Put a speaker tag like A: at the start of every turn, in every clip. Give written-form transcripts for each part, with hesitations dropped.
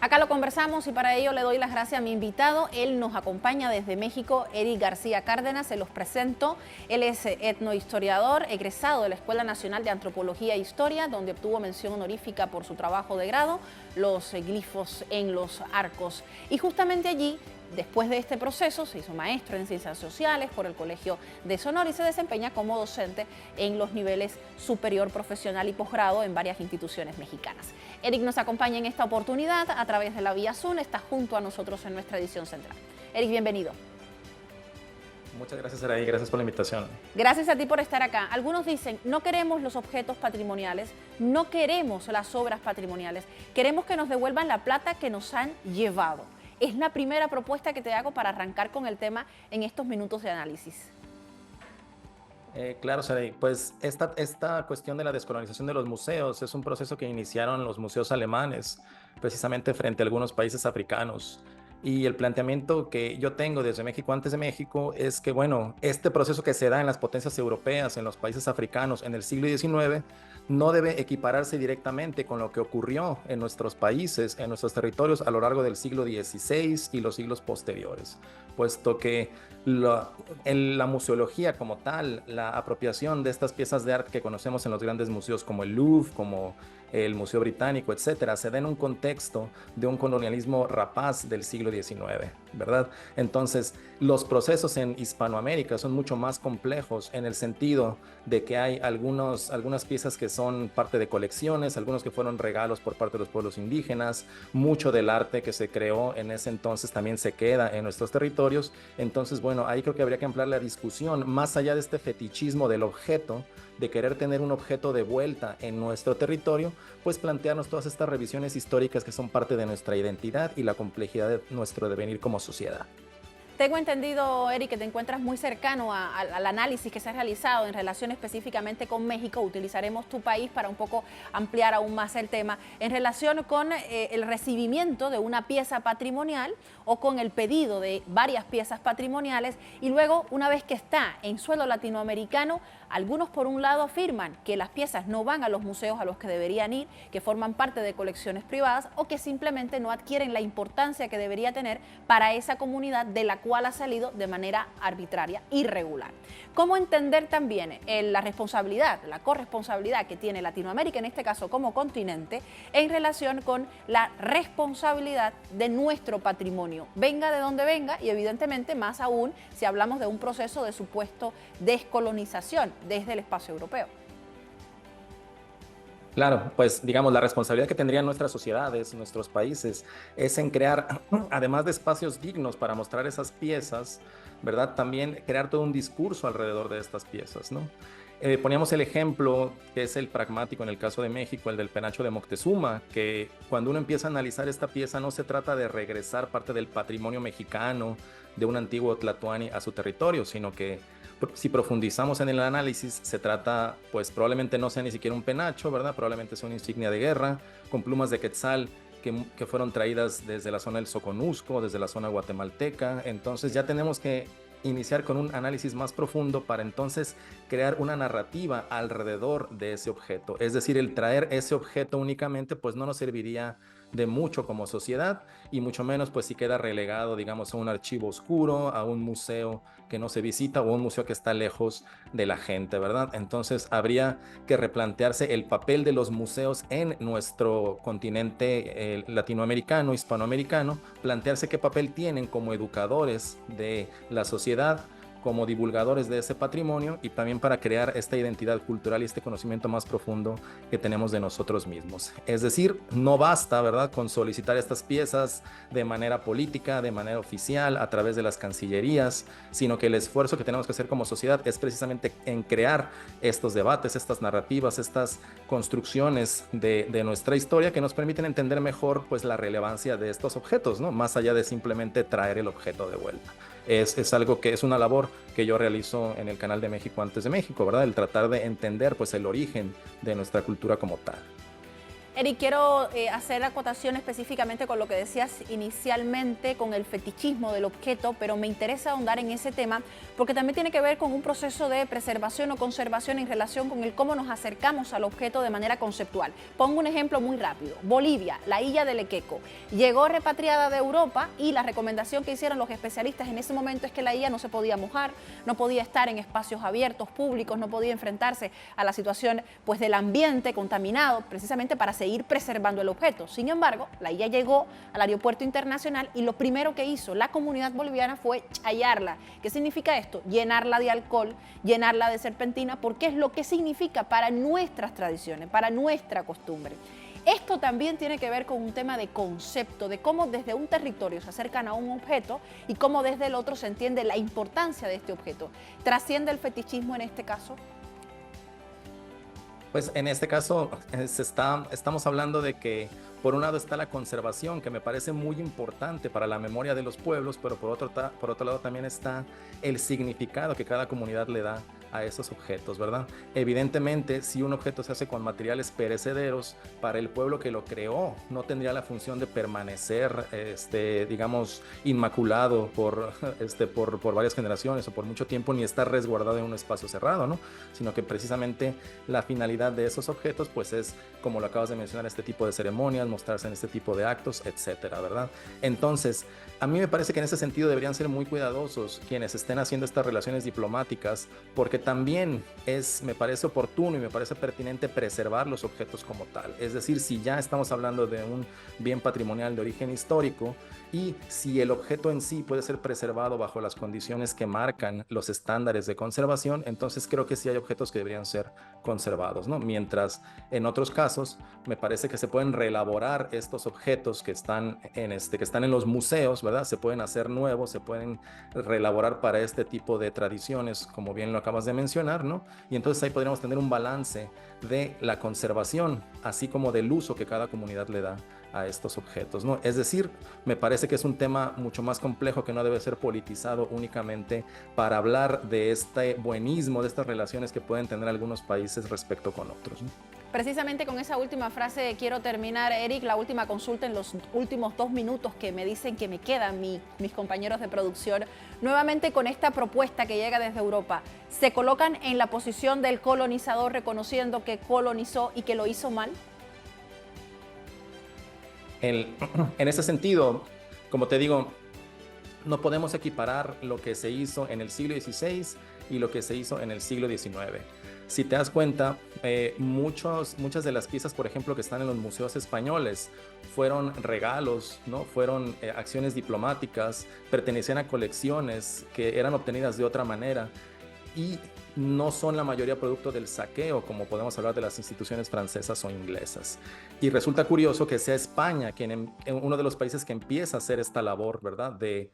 A: Acá lo conversamos y para ello le doy las gracias a mi invitado. Él nos acompaña desde México, Eric García Cárdenas. Se los presento. Él es etnohistoriador, egresado de la Escuela Nacional de Antropología e Historia, donde obtuvo mención honorífica por su trabajo de grado, los glifos en los arcos. Y justamente allí, después de este proceso, se hizo maestro en Ciencias Sociales por el Colegio de Sonora y se desempeña como docente en los niveles superior, profesional y posgrado en varias instituciones mexicanas. Eric nos acompaña en esta oportunidad a través de la vía Zoom, está junto a nosotros en nuestra edición central. Eric, bienvenido.
B: Muchas gracias, Araí, gracias por la invitación.
A: Gracias a ti por estar acá. Algunos dicen, no queremos los objetos patrimoniales, no queremos las obras patrimoniales, queremos que nos devuelvan la plata que nos han llevado. Es la primera propuesta que te hago para arrancar con el tema en estos minutos de análisis.
B: Claro, Saray, pues esta cuestión de la descolonización de los museos es un proceso que iniciaron los museos alemanes, precisamente frente a algunos países africanos. Y el planteamiento que yo tengo desde México, antes de México, es que, bueno, este proceso que se da en las potencias europeas, en los países africanos en el siglo XIX, no debe equipararse directamente con lo que ocurrió en nuestros países, en nuestros territorios a lo largo del siglo XVI y los siglos posteriores, puesto que la museología como tal, la apropiación de estas piezas de arte que conocemos en los grandes museos como el Louvre, como el Museo Británico, etcétera, se da en un contexto de un colonialismo rapaz del siglo XIX, ¿verdad? Entonces, los procesos en Hispanoamérica son mucho más complejos en el sentido de que hay algunas piezas que son parte de colecciones, algunos que fueron regalos por parte de los pueblos indígenas, mucho del arte que se creó en ese entonces también se queda en nuestros territorios. Entonces, bueno, ahí creo que habría que ampliar la discusión más allá de este fetichismo del objeto, de querer tener un objeto de vuelta en nuestro territorio, pues plantearnos todas estas revisiones históricas que son parte de nuestra identidad y la complejidad de nuestro devenir como sociedad.
A: Tengo entendido, Eric, que te encuentras muy cercano al análisis que se ha realizado en relación específicamente con México. Utilizaremos tu país para un poco ampliar aún más el tema. En relación con el recibimiento de una pieza patrimonial o con el pedido de varias piezas patrimoniales y luego, una vez que está en suelo latinoamericano, algunos por un lado afirman que las piezas no van a los museos a los que deberían ir, que forman parte de colecciones privadas o que simplemente no adquieren la importancia que debería tener para esa comunidad de la cual ha salido de manera arbitraria, irregular. ¿Cómo entender también la responsabilidad, la corresponsabilidad que tiene Latinoamérica, en este caso como continente, en relación con la responsabilidad de nuestro patrimonio? Venga de donde venga y evidentemente más aún si hablamos de un proceso de supuesto descolonización desde el espacio europeo.
B: Claro, pues digamos, la responsabilidad que tendrían nuestras sociedades, nuestros países, es en crear, además de espacios dignos para mostrar esas piezas, ¿verdad? También crear todo un discurso alrededor de estas piezas, ¿no? Poníamos el ejemplo, que es el pragmático en el caso de México, el del penacho de Moctezuma, que cuando uno empieza a analizar esta pieza no se trata de regresar parte del patrimonio mexicano de un antiguo tlatoani a su territorio, sino que si profundizamos en el análisis, se trata, pues probablemente no sea ni siquiera un penacho, ¿verdad? Probablemente sea una insignia de guerra con plumas de quetzal que fueron traídas desde la zona del Soconusco, desde la zona guatemalteca. Entonces ya tenemos que iniciar con un análisis más profundo para entonces crear una narrativa alrededor de ese objeto. Es decir, el traer ese objeto únicamente pues no nos serviría de mucho como sociedad y mucho menos pues si queda relegado, digamos, a un archivo oscuro, a un museo que no se visita o un museo que está lejos de la gente, ¿verdad? Entonces habría que replantearse el papel de los museos en nuestro continente latinoamericano, hispanoamericano, plantearse qué papel tienen como educadores de la sociedad, como divulgadores de ese patrimonio y también para crear esta identidad cultural y este conocimiento más profundo que tenemos de nosotros mismos. Es decir, no basta, ¿verdad?, con solicitar estas piezas de manera política, de manera oficial, a través de las cancillerías, sino que el esfuerzo que tenemos que hacer como sociedad es precisamente en crear estos debates, estas narrativas, estas construcciones de nuestra historia que nos permiten entender mejor pues la relevancia de estos objetos, ¿no?, más allá de simplemente traer el objeto de vuelta. Es algo que es una labor que yo realizo en el Canal de México antes de México, ¿verdad? El tratar de entender pues el origen de nuestra cultura como tal.
A: Eric, quiero hacer acotación específicamente con lo que decías inicialmente, con el fetichismo del objeto, pero me interesa ahondar en ese tema porque también tiene que ver con un proceso de preservación o conservación en relación con el cómo nos acercamos al objeto de manera conceptual. Pongo un ejemplo muy rápido. Bolivia, la Illa del Equeco, llegó repatriada de Europa y la recomendación que hicieron los especialistas en ese momento es que la Illa no se podía mojar, no podía estar en espacios abiertos, públicos, no podía enfrentarse a la situación pues, del ambiente contaminado, precisamente para seguir preservando el objeto. Sin embargo, la IA llegó al aeropuerto internacional y lo primero que hizo la comunidad boliviana fue chayarla. ¿Qué significa esto? Llenarla de alcohol, llenarla de serpentina, porque es lo que significa para nuestras tradiciones, para nuestra costumbre. Esto también tiene que ver con un tema de concepto, de cómo desde un territorio se acercan a un objeto y cómo desde el otro se entiende la importancia de este objeto. ¿Trasciende el fetichismo en este caso?
B: Pues en este caso estamos hablando de que por un lado está la conservación, que me parece muy importante para la memoria de los pueblos, pero por otro lado también está el significado que cada comunidad le da a esos objetos, ¿verdad? Evidentemente, si un objeto se hace con materiales perecederos, para el pueblo que lo creó no tendría la función de permanecer, digamos, inmaculado por varias generaciones o por mucho tiempo, ni estar resguardado en un espacio cerrado, ¿no? Sino que precisamente la finalidad de esos objetos, pues es, como lo acabas de mencionar, este tipo de ceremonias, mostrarse en este tipo de actos, etcétera, ¿verdad? Entonces, a mí me parece que en ese sentido deberían ser muy cuidadosos quienes estén haciendo estas relaciones diplomáticas, porque también me parece oportuno y me parece pertinente preservar los objetos como tal. Es decir, si ya estamos hablando de un bien patrimonial de origen histórico y si el objeto en sí puede ser preservado bajo las condiciones que marcan los estándares de conservación, entonces creo que sí hay objetos que deberían ser conservados, ¿no? Mientras en otros casos me parece que se pueden reelaborar estos objetos que están en los museos, ¿verdad? Se pueden hacer nuevos, se pueden reelaborar para este tipo de tradiciones, como bien lo acabas de mencionar, ¿no? Y entonces ahí podríamos tener un balance de la conservación, así como del uso que cada comunidad le da a estos objetos, ¿no? Es decir, me parece que es un tema mucho más complejo que no debe ser politizado únicamente para hablar de este buenismo, de estas relaciones que pueden tener algunos países respecto con otros, ¿no?
A: Precisamente con esa última frase quiero terminar, Eric, la última consulta en los últimos 2 minutos que me dicen que me quedan mis compañeros de producción. Nuevamente con esta propuesta que llega desde Europa, ¿se colocan en la posición del colonizador reconociendo que colonizó y que lo hizo mal?
B: En ese sentido, como te digo, no podemos equiparar lo que se hizo en el siglo XVI y lo que se hizo en el siglo XIX. Si te das cuenta, muchas de las piezas, por ejemplo, que están en los museos españoles, fueron regalos, ¿no? Fueron acciones diplomáticas, pertenecían a colecciones que eran obtenidas de otra manera y no son la mayoría producto del saqueo, como podemos hablar de las instituciones francesas o inglesas. Y resulta curioso que sea España uno de los países que empieza a hacer esta labor, ¿verdad? De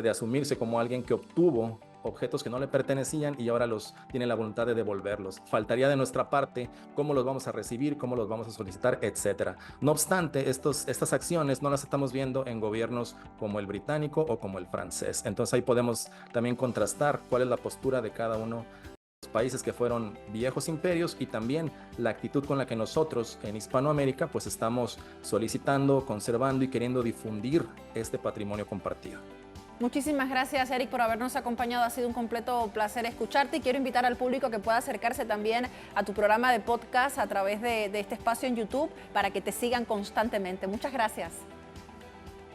B: asumirse como alguien que obtuvo objetos que no le pertenecían y ahora tiene la voluntad de devolverlos. Faltaría de nuestra parte cómo los vamos a recibir, cómo los vamos a solicitar, etcétera. No obstante, estas acciones no las estamos viendo en gobiernos como el británico o como el francés. Entonces ahí podemos también contrastar cuál es la postura de cada uno de los países que fueron viejos imperios y también la actitud con la que nosotros en Hispanoamérica pues estamos solicitando, conservando y queriendo difundir este patrimonio compartido.
A: Muchísimas gracias, Eric, por habernos acompañado. Ha sido un completo placer escucharte y quiero invitar al público que pueda acercarse también a tu programa de podcast a través de este espacio en YouTube para que te sigan constantemente. Muchas gracias.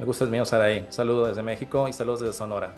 B: Me gusta el mío, Saraí. Saludos desde México y saludos desde Sonora.